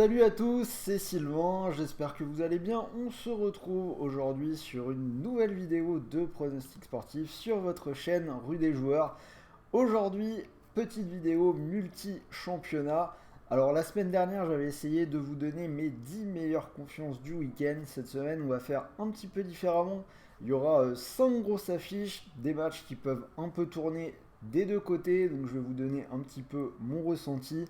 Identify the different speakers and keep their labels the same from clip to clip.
Speaker 1: Salut à tous, c'est Sylvain, j'espère que vous allez bien. On se retrouve aujourd'hui sur une nouvelle vidéo de pronostic sportif sur votre chaîne Rue des Joueurs. Aujourd'hui, petite vidéo multi-championnat. Alors la semaine dernière, j'avais essayé de vous donner mes 10 meilleures confiances du week-end. Cette semaine, on va faire un petit peu différemment. Il y aura 5 grosses affiches, des matchs qui peuvent un peu tourner des deux côtés. Donc je vais vous donner un petit peu mon ressenti.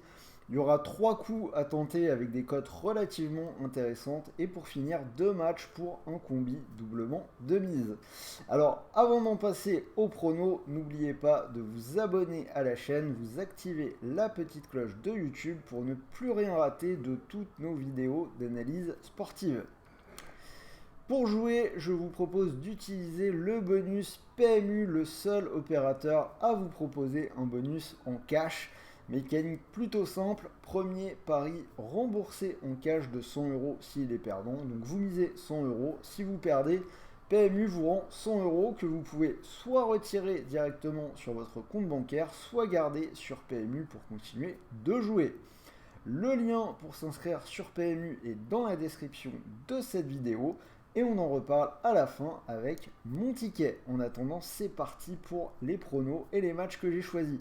Speaker 1: Il y aura 3 coups à tenter avec des cotes relativement intéressantes. Et pour finir, 2 matchs pour un combi doublement de mise. Alors, avant d'en passer au prono, n'oubliez pas de vous abonner à la chaîne, vous activez la petite cloche de YouTube pour ne plus rien rater de toutes nos vidéos d'analyse sportive. Pour jouer, je vous propose d'utiliser le bonus PMU, le seul opérateur à vous proposer un bonus en cash. Mécanique plutôt simple, premier pari remboursé en cash de 100 euros s'il est perdant. Donc vous misez 100 euros, si vous perdez, PMU vous rend 100 euros que vous pouvez soit retirer directement sur votre compte bancaire, soit garder sur PMU pour continuer de jouer. Le lien pour s'inscrire sur PMU est dans la description de cette vidéo et on en reparle à la fin avec mon ticket. En attendant, c'est parti pour les pronos et les matchs que j'ai choisis.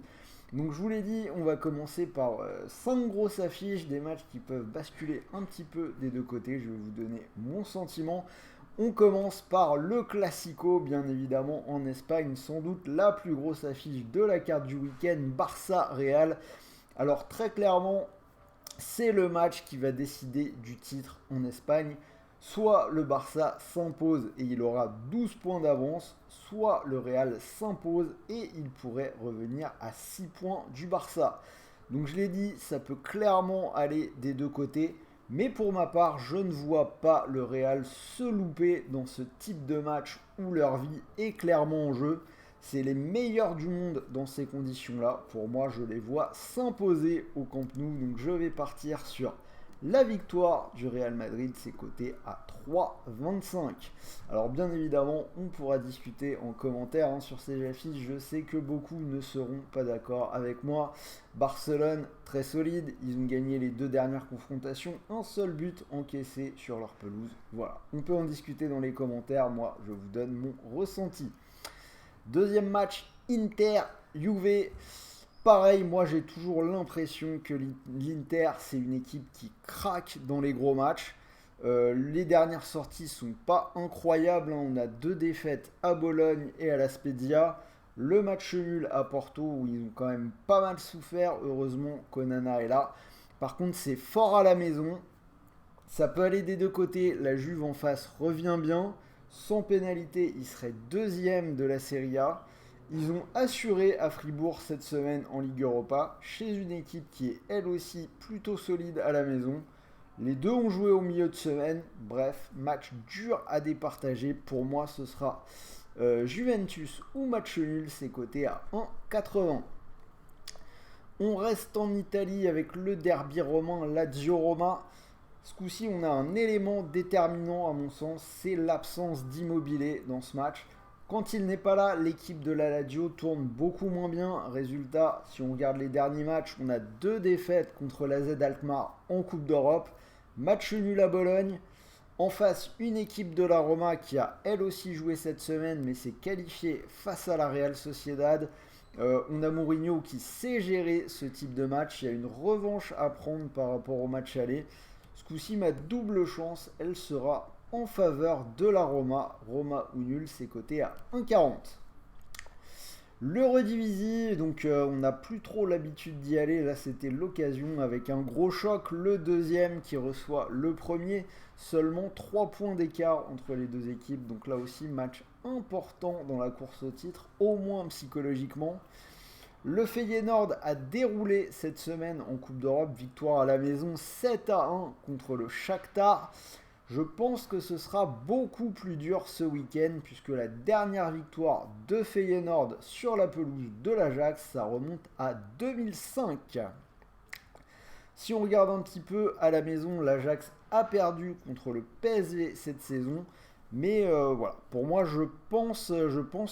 Speaker 1: Donc je vous l'ai dit, on va commencer par 5 grosses affiches, des matchs qui peuvent basculer un petit peu des deux côtés. Je vais vous donner mon sentiment. On commence par le Classico, bien évidemment en Espagne, sans doute la plus grosse affiche de la carte du week-end, Barça-Real. Alors très clairement, c'est le match qui va décider du titre en Espagne. Soit le Barça s'impose et il aura 12 points d'avance, soit le Real s'impose et il pourrait revenir à 6 points du Barça. Donc je l'ai dit, ça peut clairement aller des deux côtés. Mais pour ma part, je ne vois pas le Real se louper dans ce type de match où leur vie est clairement en jeu. C'est les meilleurs du monde dans ces conditions-là. Pour moi, je les vois s'imposer au Camp Nou. Donc je vais partir sur la victoire du Real Madrid, c'est coté à 3,25. Alors bien évidemment, on pourra discuter en commentaire sur ces affiches. Je sais que beaucoup ne seront pas d'accord avec moi. Barcelone, très solide. Ils ont gagné les 2 dernières confrontations. Un seul but encaissé sur leur pelouse. Voilà, on peut en discuter dans les commentaires. Moi, je vous donne mon ressenti. Deuxième match, Inter-Juve. Pareil, moi j'ai toujours l'impression que l'Inter c'est une équipe qui craque dans les gros matchs. Les dernières sorties sont pas incroyables, hein. On a 2 défaites à Bologne et à la Spezia. Le match nul à Porto où ils ont quand même pas mal souffert. Heureusement qu'Onana est là. Par contre c'est fort à la maison. Ça peut aller des deux côtés. La Juve en face revient bien. Sans pénalité, il serait deuxième de la Serie A. Ils ont assuré à Fribourg cette semaine en Ligue Europa, chez une équipe qui est elle aussi plutôt solide à la maison. Les deux ont joué au milieu de semaine. Bref, match dur à départager. Pour moi, ce sera Juventus ou match nul. C'est coté à 1,80. On reste en Italie avec le derby romain Lazio-Roma. Ce coup-ci, on a un élément déterminant à mon sens, c'est l'absence d'Immobilier dans ce match. Quand il n'est pas là, l'équipe de la Lazio tourne beaucoup moins bien. Résultat, si on regarde les derniers matchs, on a 2 défaites contre la Z Alkmaar en Coupe d'Europe. Match nul à Bologne. En face, une équipe de la Roma qui a elle aussi joué cette semaine, mais s'est qualifiée face à la Real Sociedad. On a Mourinho qui sait gérer ce type de match. Il y a une revanche à prendre par rapport au match aller. Ce coup-ci, ma double chance, elle sera en faveur de la Roma. Roma ou nul, c'est coté à 1,40. L'Eredivisie, donc on n'a plus trop l'habitude d'y aller. Là, c'était l'occasion avec un gros choc. Le deuxième qui reçoit le premier. Seulement 3 points d'écart entre les deux équipes. Donc là aussi, match important dans la course au titre, au moins psychologiquement. Le Feyenoord a déroulé cette semaine en Coupe d'Europe, victoire à la maison 7-1 contre le Shakhtar. Je pense que ce sera beaucoup plus dur ce week-end puisque la dernière victoire de Feyenoord sur la pelouse de l'Ajax, ça remonte à 2005. Si on regarde un petit peu à la maison, l'Ajax a perdu contre le PSV cette saison. Mais voilà, pour moi, je pense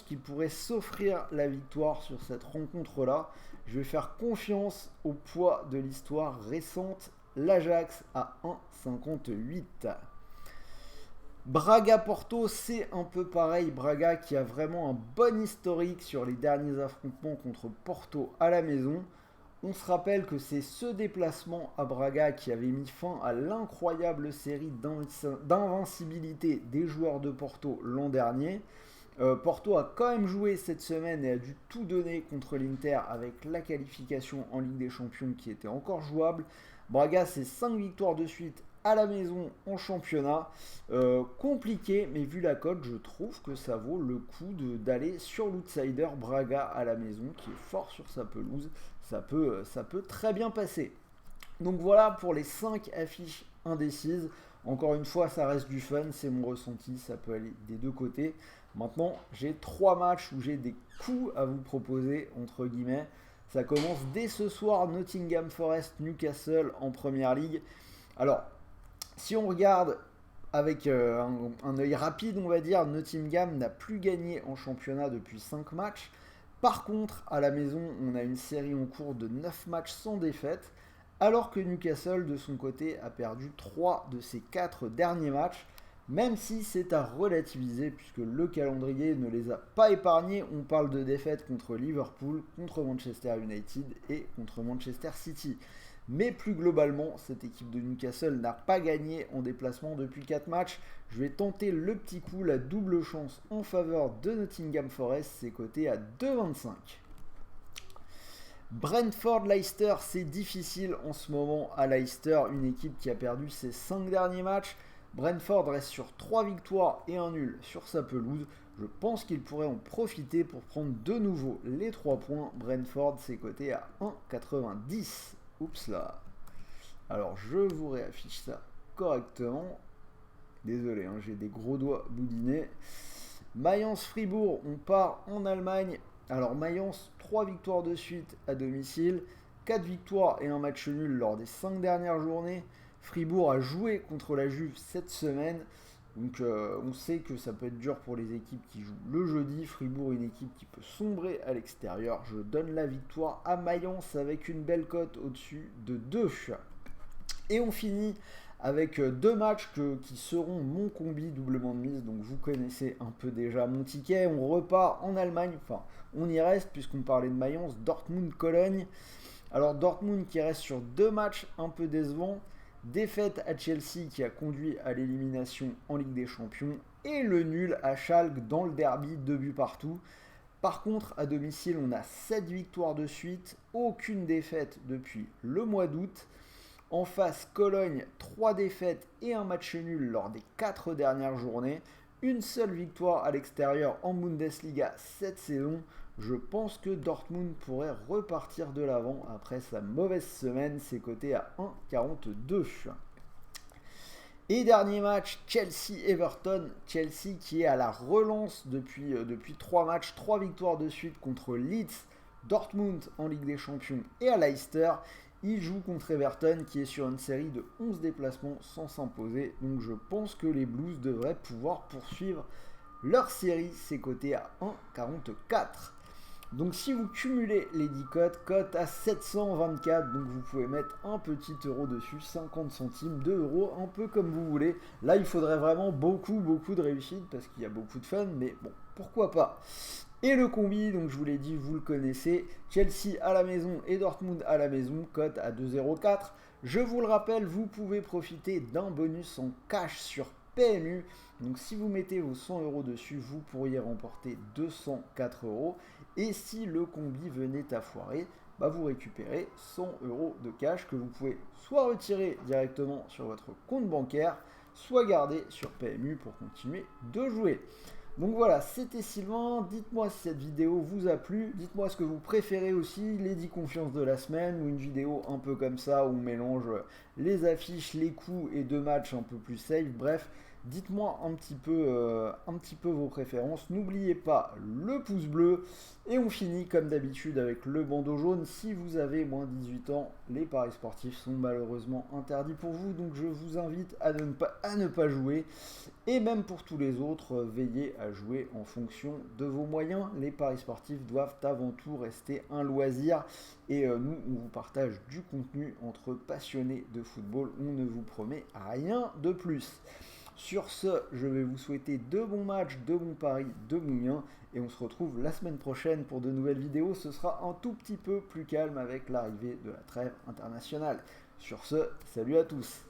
Speaker 1: qu'il pourrait s'offrir la victoire sur cette rencontre-là. Je vais faire confiance au poids de l'histoire récente l'Ajax à 1,58. Braga-Porto, c'est un peu pareil. Braga qui a vraiment un bon historique sur les derniers affrontements contre Porto à la maison. On se rappelle que c'est ce déplacement à Braga qui avait mis fin à l'incroyable série d'invincibilité des joueurs de Porto l'an dernier. Porto a quand même joué cette semaine et a dû tout donner contre l'Inter avec la qualification en Ligue des Champions qui était encore jouable. Braga, c'est 5 victoires de suite à la maison en championnat. Compliqué, mais vu la cote, je trouve que ça vaut le coup d'aller sur l'outsider Braga à la maison, qui est fort sur sa pelouse. Ça peut très bien passer. Donc voilà pour les 5 affiches indécises. Encore une fois, ça reste du fun, c'est mon ressenti, ça peut aller des deux côtés. Maintenant, j'ai 3 matchs où j'ai des coups à vous proposer, entre guillemets. Ça commence dès ce soir, Nottingham Forest, Newcastle en Première Ligue. Alors, si on regarde avec un œil rapide, on va dire, Nottingham n'a plus gagné en championnat depuis 5 matchs. Par contre, à la maison, on a une série en cours de 9 matchs sans défaite, alors que Newcastle, de son côté, a perdu 3 de ses 4 derniers matchs, même si c'est à relativiser, puisque le calendrier ne les a pas épargnés. On parle de défaites contre Liverpool, contre Manchester United et contre Manchester City. Mais plus globalement, cette équipe de Newcastle n'a pas gagné en déplacement depuis 4 matchs. Je vais tenter le petit coup, la double chance en faveur de Nottingham Forest, c'est coté à 2,25. Brentford-Leicester, c'est difficile en ce moment à Leicester, une équipe qui a perdu ses 5 derniers matchs. Brentford reste sur 3 victoires et un nul sur sa pelouse. Je pense qu'il pourrait en profiter pour prendre de nouveau les 3 points. Brentford, c'est coté à 1,90. Oups là. Alors je vous réaffiche ça correctement. Désolé, hein, j'ai des gros doigts boudinés. Mayence-Fribourg, on part en Allemagne. Alors Mayence, 3 victoires de suite à domicile, 4 victoires et un match nul lors des 5 dernières journées. Fribourg a joué contre la Juve cette semaine. Donc on sait que ça peut être dur pour les équipes qui jouent le jeudi. Fribourg, une équipe qui peut sombrer à l'extérieur. Je donne la victoire à Mayence avec une belle cote au-dessus de 2. Et on finit avec 2 matchs qui seront mon combi doublement de mise. Donc vous connaissez un peu déjà mon ticket. On repart en Allemagne. Enfin, on y reste puisqu'on parlait de Mayence. Dortmund-Cologne. Alors Dortmund qui reste sur 2 matchs un peu décevants. Défaite à Chelsea qui a conduit à l'élimination en Ligue des Champions et le nul à Schalke dans le derby, 2 buts partout. Par contre, à domicile, on a 7 victoires de suite, aucune défaite depuis le mois d'août. En face, Cologne, 3 défaites et un match nul lors des 4 dernières journées. Une seule victoire à l'extérieur en Bundesliga cette saison. Je pense que Dortmund pourrait repartir de l'avant après sa mauvaise semaine, c'est coté à 1,42. Et dernier match, Chelsea-Everton. Chelsea qui est à la relance depuis 3 matchs, 3 victoires de suite contre Leeds, Dortmund en Ligue des Champions et à Leicester. Il joue contre Everton qui est sur une série de 11 déplacements sans s'imposer. Donc je pense que les Blues devraient pouvoir poursuivre leur série, c'est coté à 1,44. Donc si vous cumulez les 10 cotes à 724, donc vous pouvez mettre un petit euro dessus, 50 centimes, 2 euros, un peu comme vous voulez. Là il faudrait vraiment beaucoup de réussite parce qu'il y a beaucoup de fun, mais bon, pourquoi pas. Et le combi, donc je vous l'ai dit, vous le connaissez, Chelsea à la maison et Dortmund à la maison, cote à 2,04. Je vous le rappelle, vous pouvez profiter d'un bonus en cash sur PMU. Donc si vous mettez vos 100 euros dessus, vous pourriez remporter 204 euros. Et si le combi venait à foirer, bah vous récupérez 100 euros de cash que vous pouvez soit retirer directement sur votre compte bancaire, soit garder sur PMU pour continuer de jouer. Donc voilà, c'était Sylvain. Dites-moi si cette vidéo vous a plu. Dites-moi ce que vous préférez aussi, les 10 confiances de la semaine ou une vidéo un peu comme ça où on mélange les affiches, les coups et 2 matchs un peu plus safe. Bref, Dites-moi un petit peu vos préférences. N'oubliez pas le pouce bleu. Et on finit comme d'habitude avec le bandeau jaune. Si vous avez moins de 18 ans, les paris sportifs sont malheureusement interdits pour vous. Donc je vous invite à ne pas jouer. Et même pour tous les autres, veillez à jouer en fonction de vos moyens. Les paris sportifs doivent avant tout rester un loisir. Et nous, on vous partage du contenu entre passionnés de football. On ne vous promet rien de plus. Sur ce, je vais vous souhaiter de bons matchs, de bons paris, de bons gains. Et on se retrouve la semaine prochaine pour de nouvelles vidéos. Ce sera un tout petit peu plus calme avec l'arrivée de la trêve internationale. Sur ce, salut à tous!